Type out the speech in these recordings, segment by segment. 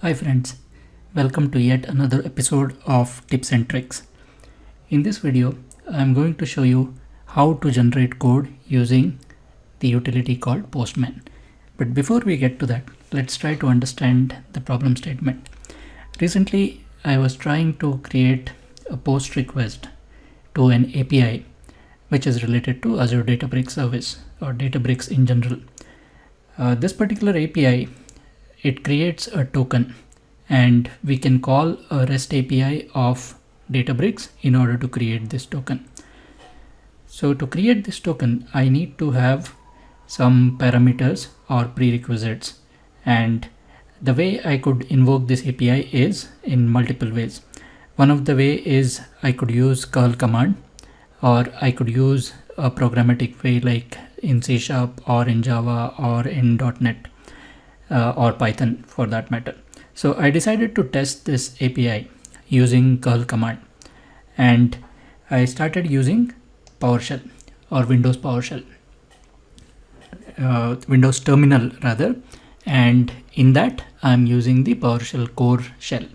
Hi friends, welcome to yet another episode of Tips and Tricks. In this video, I am going to show you how to generate code using the utility called Postman. But before we get to that, let's try to understand the problem statement. Recently, I was trying to create a post request to an API which is related to Azure Databricks service or Databricks in general. This particular API, it creates a token and we can call a REST API of Databricks in order to create this token. So to create this token, I need to have some parameters or prerequisites, and the way I could invoke this API is in multiple ways. One of the way is I could use curl command, or I could use a programmatic way like in C# or in Java or in .NET or Python for that matter. So I decided to test this API using curl command, and I started using PowerShell or Windows PowerShell, Windows Terminal rather, and in that I'm using the PowerShell core shell.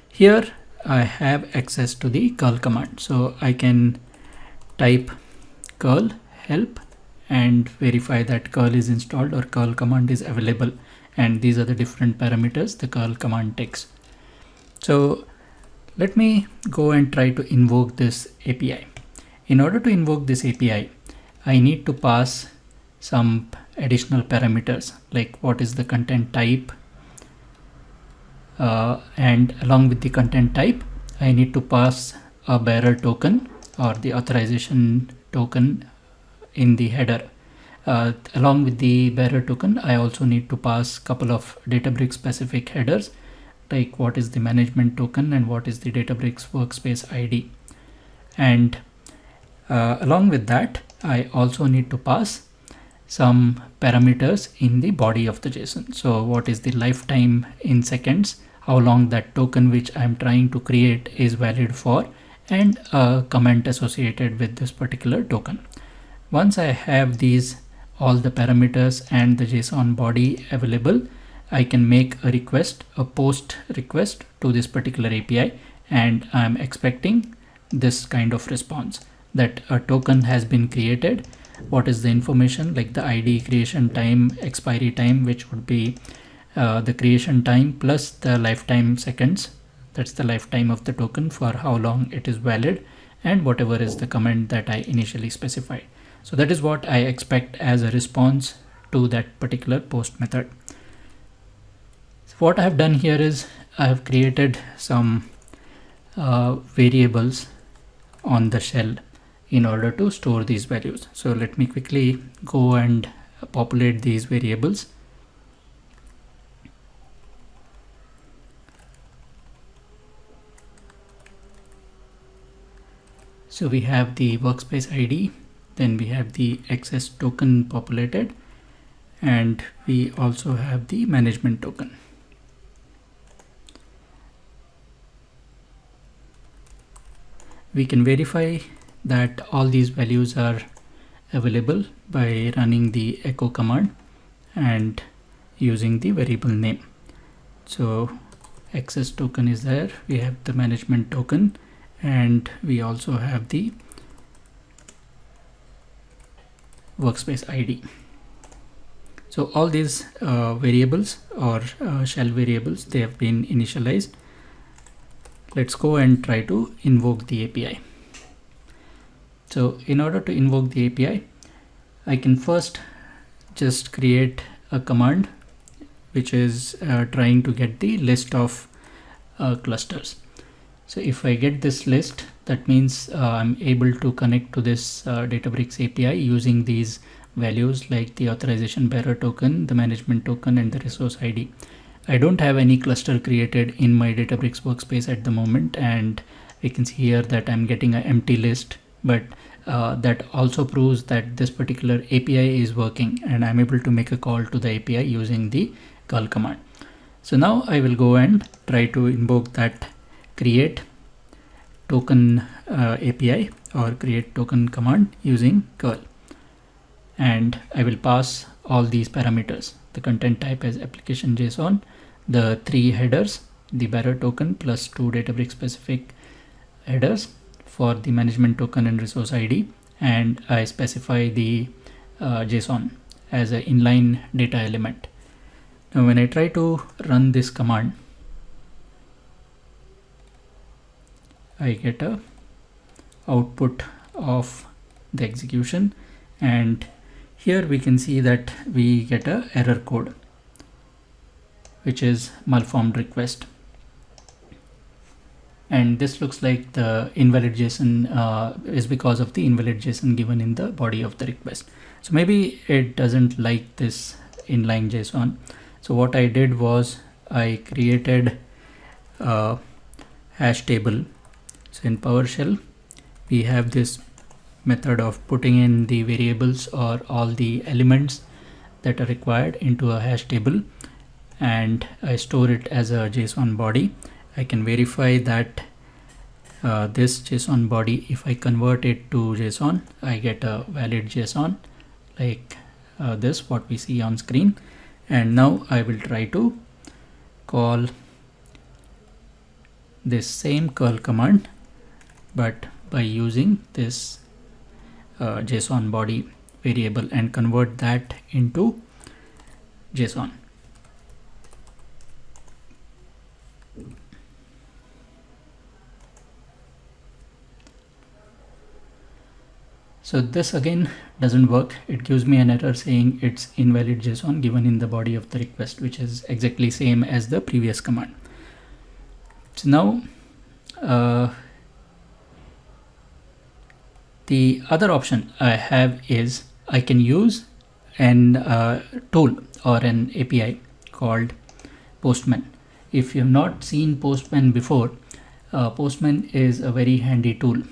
Here I have access to the curl command, so I can type curl help and verify that curl is installed or curl command is available, and these are the different parameters the curl command takes. So let me go and try to invoke this API. In order to invoke this API, I need to pass some additional parameters like what is the content type, and along with the content type I need to pass a bearer token or the authorization token in the header. Along with the bearer token, I also need to pass a couple of Databricks specific headers like what is the management token and what is the Databricks workspace ID. And along with that, I also need to pass some parameters in the body of the JSON. So what is the lifetime in seconds, how long that token which I'm trying to create is valid for, and a comment associated with this particular token. Once I have all the parameters and the JSON body available, I can make a request, a post request to this particular API, and I'm expecting this kind of response that a token has been created. What is the information like the ID, creation time, expiry time, which would be the creation time plus the lifetime seconds. That's the lifetime of the token for how long it is valid, and whatever is the comment that I initially specified. So that is what I expect as a response to that particular post method. So what I have done here is I have created some variables on the shell in order to store these values. So let me quickly go and populate these variables. So we have the workspace ID, then we have the access token populated, and we also have the management token. We can verify that all these values are available by running the echo command and using the variable name. So access token is there, we have the management token, and we also have the workspace ID. So all these variables or shell variables, they have been initialized. Let's go and try to invoke the API. So in order to invoke the API, I can first just create a command which is trying to get the list of clusters. So if I get this list, that means I'm able to connect to this Databricks API using these values like the authorization bearer token, the management token, and the resource ID. I don't have any cluster created in my Databricks workspace at the moment, and we can see here that I'm getting an empty list, but that also proves that this particular API is working and I'm able to make a call to the API using the curl command. So now I will go and try to invoke that create token API or create token command using curl, and I will pass all these parameters, the content type as application JSON, the 3 headers, the bearer token plus 2 Databricks specific headers for the management token and resource ID, and I specify the JSON as an inline data element. Now when I try to run this command, I get a output of the execution, and here we can see that we get a error code which is malformed request, and this looks like the invalid JSON is because of the invalid JSON given in the body of the request. So maybe it doesn't like this inline JSON. So what I did was I created a hash table. So in PowerShell we have this method of putting in the variables or all the elements that are required into a hash table, and I store it as a JSON body. I can verify that this JSON body, if I convert it to JSON, I get a valid JSON like this, what we see on screen. And now I will try to call this same curl command, but by using this JSON body variable and convert that into JSON. So this again doesn't work. It gives me an error saying it's invalid JSON given in the body of the request, which is exactly same as the previous command. So now the other option I have is I can use an tool or an API called Postman. If you have not seen Postman before, Postman is a very handy tool.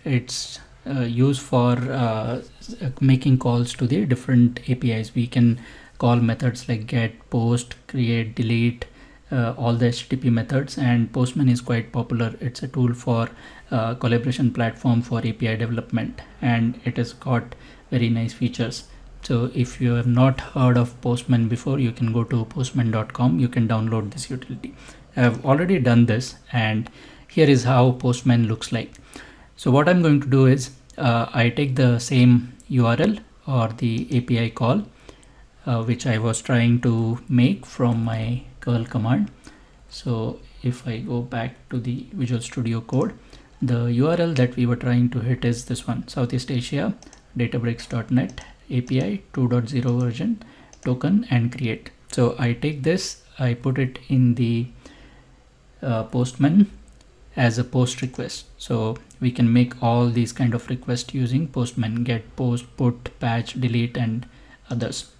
It's used for making calls to the different APIs. We can call methods like get, post, create, delete, all the HTTP methods, and Postman is quite popular. It's a tool for collaboration platform for API development, and it has got very nice features. So if you have not heard of Postman before, you can go to postman.com. You can download this utility. I have already done this, and here is how Postman looks like. So what I'm going to do is I take the same URL or the API call which I was trying to make from my curl command. So if I go back to the Visual Studio Code, the URL that we were trying to hit is this one: Southeast Asia Databricks.net API 2.0 version token and create. So I take this, I put it in the Postman as a post request. So we can make all these kind of requests using Postman: get, post, put, patch, delete, and others.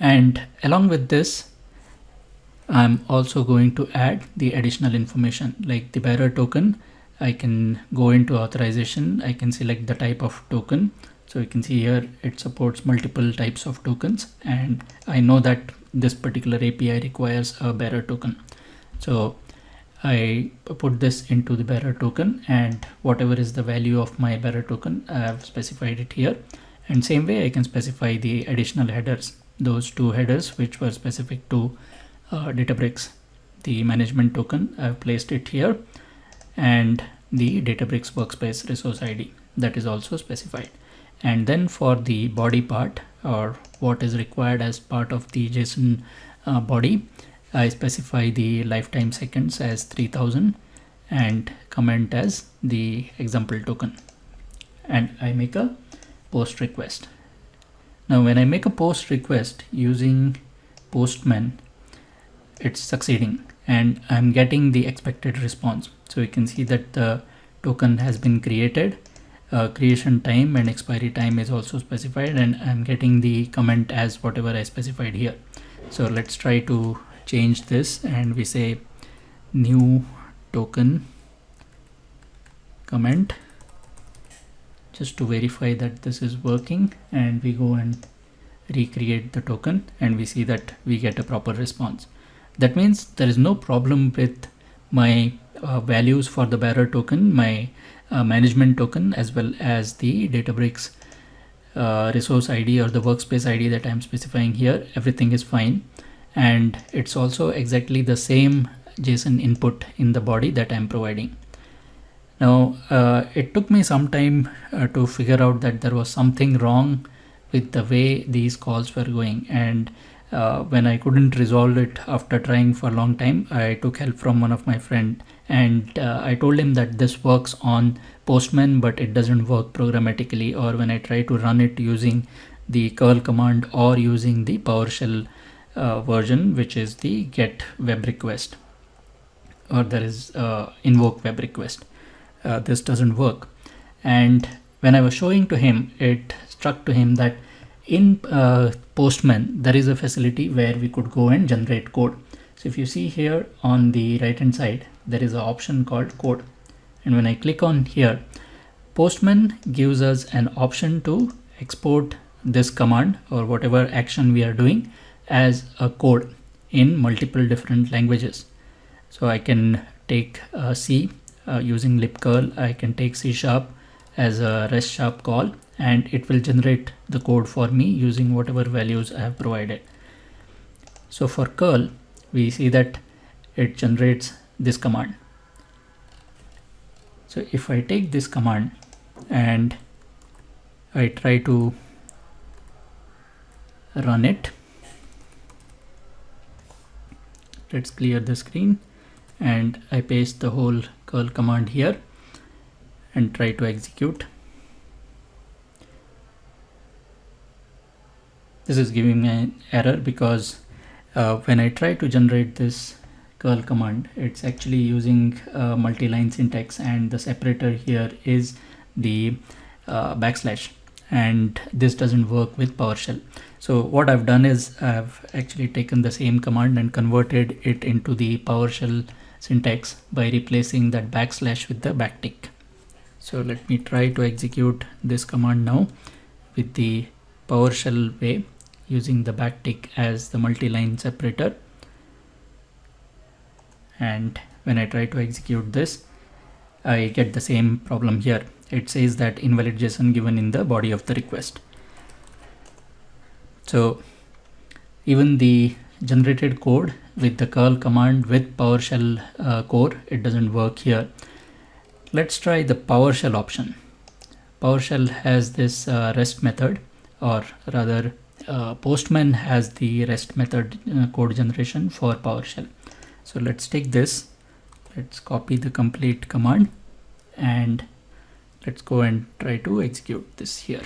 And along with this, I'm also going to add the additional information like the bearer token. I can go into authorization. I can select the type of token. So you can see here it supports multiple types of tokens, and I know that this particular API requires a bearer token. So I put this into the bearer token, and whatever is the value of my bearer token, I have specified it here. And same way I can specify the additional headers, those two headers which were specific to Databricks. The management token, I've placed it here, and the Databricks workspace resource ID, that is also specified. And then for the body part, or what is required as part of the JSON body, I specify the lifetime seconds as 3000 and comment as the example token, and I make a post request. Now when I make a post request using Postman, it's succeeding and I'm getting the expected response. So you can see that the token has been created, creation time and expiry time is also specified, and I'm getting the comment as whatever I specified here. So let's try to change this, and we say new token comment just to verify that this is working, and we go and recreate the token, and we see that we get a proper response. That means there is no problem with my values for the bearer token, my management token, as well as the Databricks resource ID or the workspace ID that I'm specifying here. Everything is fine. and it's also exactly the same JSON input in the body that I'm providing. Now it took me some time to figure out that there was something wrong with the way these calls were going, and when I couldn't resolve it after trying for a long time, I took help from one of my friend, and I told him that this works on Postman but it doesn't work programmatically, or when I try to run it using the curl command or using the PowerShell version, which is the get web request, or there is invoke web request. This doesn't work. And when I was showing to him, it struck to him that in Postman there is a facility where we could go and generate code. So if you see here on the right hand side, there is an option called code, and when I click on here, Postman gives us an option to export this command or whatever action we are doing as a code in multiple different languages. So I can take C using libcurl, I can take C# as a REST sharp call, and it will generate the code for me using whatever values I have provided. So for curl, we see that it generates this command. So if I take this command and I try to run it, let's clear the screen, and I paste the whole curl command here and try to execute. This is giving me an error because when I try to generate this curl command, it's actually using multi-line syntax, and the separator here is the backslash, and this doesn't work with PowerShell. So what I've done is I've actually taken the same command and converted it into the PowerShell syntax by replacing that backslash with the backtick. So let me try to execute this command now with the PowerShell way, using the backtick as the multi-line separator. And when I try to execute this, I get the same problem here. It says that invalid JSON given in the body of the request. So even the generated code with the curl command with PowerShell core, it doesn't work here. Let's try the PowerShell option. PowerShell has this REST method, or rather Postman has the REST method code generation for PowerShell. So let's take this, let's copy the complete command, and let's go and try to execute this here.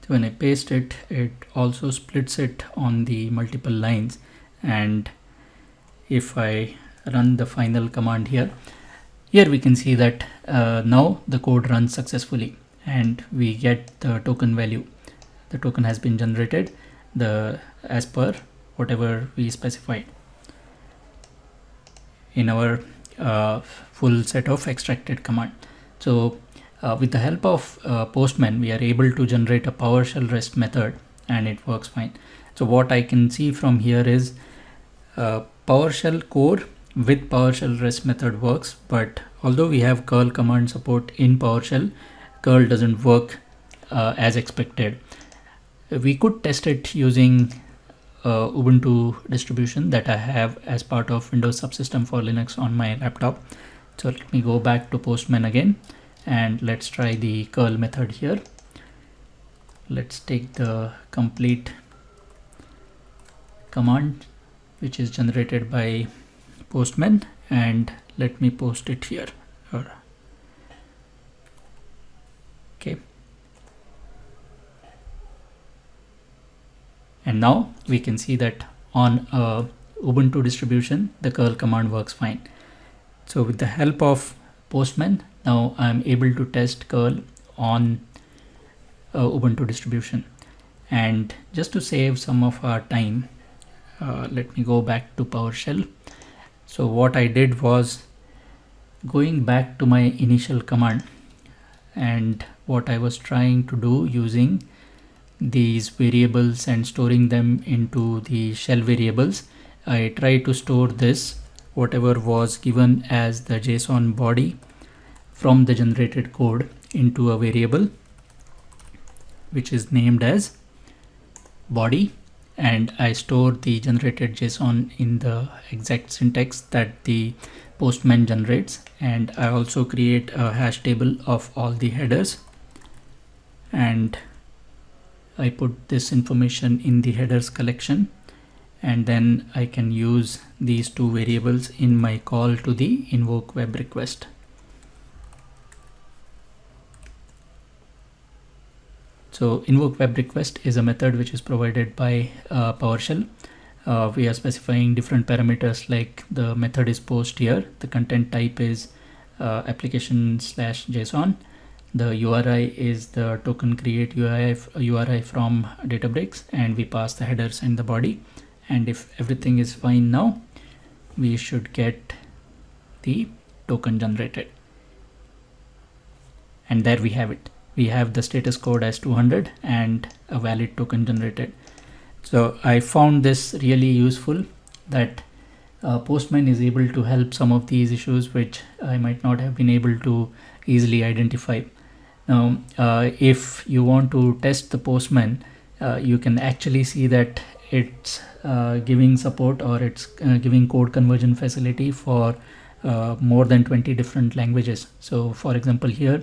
So when I paste it, it also splits it on the multiple lines, and if I run the final command here we can see that now the code runs successfully and we get the token value. The token has been generated as per whatever we specified in our full set of extracted command. So with the help of Postman, we are able to generate a PowerShell REST method, and it works fine. So what I can see from here is PowerShell core with PowerShell REST method works, but although we have curl command support in PowerShell, curl doesn't work as expected. We could test it using Ubuntu distribution that I have as part of Windows Subsystem for Linux on my laptop. So let me go back to Postman again, and let's try the curl method here. Let's take the complete command which is generated by Postman, and let me post it here. Okay. And now we can see that on a Ubuntu distribution, the curl command works fine. So with the help of Postman, now I'm able to test curl on Ubuntu distribution. And just to save some of our time, let me go back to PowerShell. So what I did was going back to my initial command, and what I was trying to do using these variables and storing them into the shell variables, I tried to store this, whatever was given as the JSON body from the generated code, into a variable. which is named as body, and I store the generated JSON in the exact syntax that the Postman generates, and I also create a hash table of all the headers, and I put this information in the headers collection, and then I can use these two variables in my call to the invoke web request. So invoke web request is a method which is provided by PowerShell. We are specifying different parameters, like the method is post here, the content type is application/JSON, the URI is the token create URI from Databricks, and we pass the headers and the body. And if everything is fine now, we should get the token generated. And there we have it. We have the status code as 200 and a valid token generated. So I found this really useful, that Postman is able to help some of these issues which I might not have been able to easily identify. Now, if you want to test the Postman, you can actually see that it's giving support, or it's giving code conversion facility for more than 20 different languages. So for example, here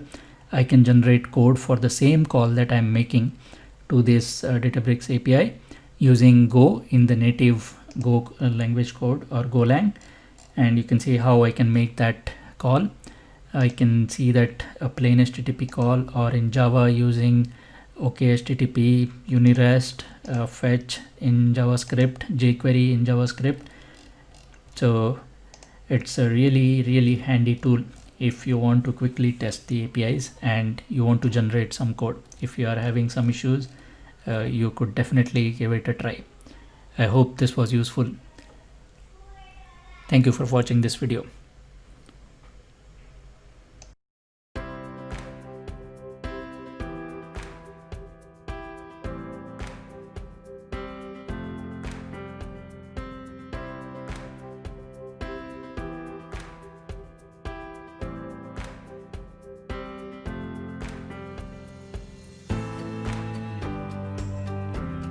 I can generate code for the same call that I'm making to this Databricks API using Go in the native Go language code, or Golang, and you can see how I can make that call. I can see that a plain HTTP call, or in Java using OKHTTP, Unirest, fetch in JavaScript, jQuery in JavaScript. So it's a really handy tool if you want to quickly test the APIs and you want to generate some code. If you are having some issues, you could definitely give it a try. I hope this was useful. Thank you for watching this video.